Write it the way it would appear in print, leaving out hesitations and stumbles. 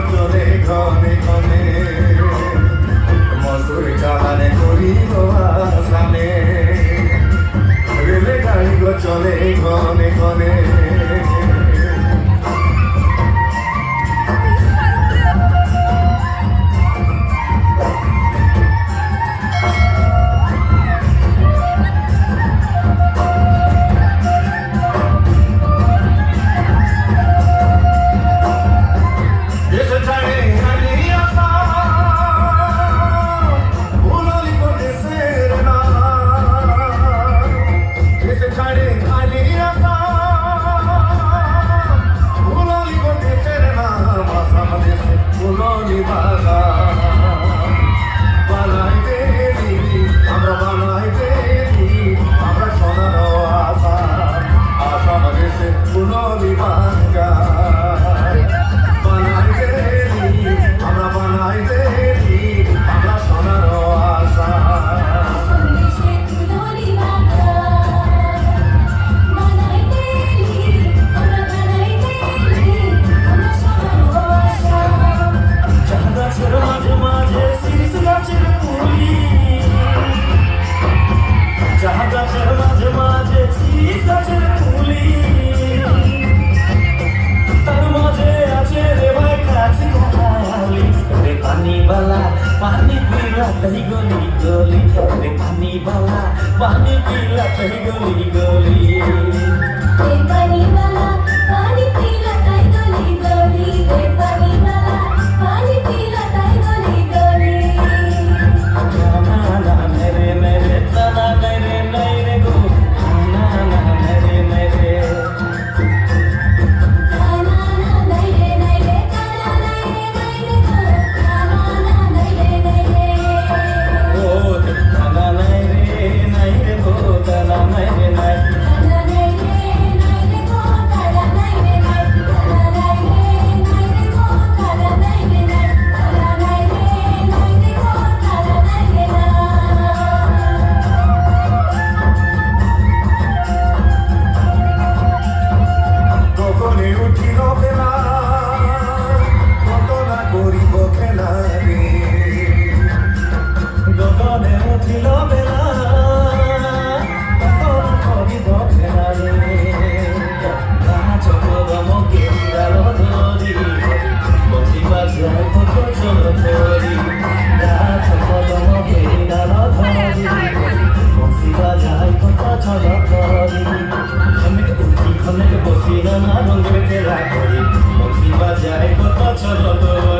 চলে ঘনে ঘনে মধুর চালানে করি সামনে রেলে গাড়ি চলে ঘনে ঘনে पानी पीला तही गोली गोली रे पानी वाला पानी पीला तही गोली गोली रे पानी वाला पानी पीला तही गोली गोली रे पानी वाला पानी पीला तही गोली गोली ना ना मेरे मेरे तना मेरे मेरे गो ना ना मेरे मेरे বসি না রঙের খেলা করি বসি বাজায় কত চলো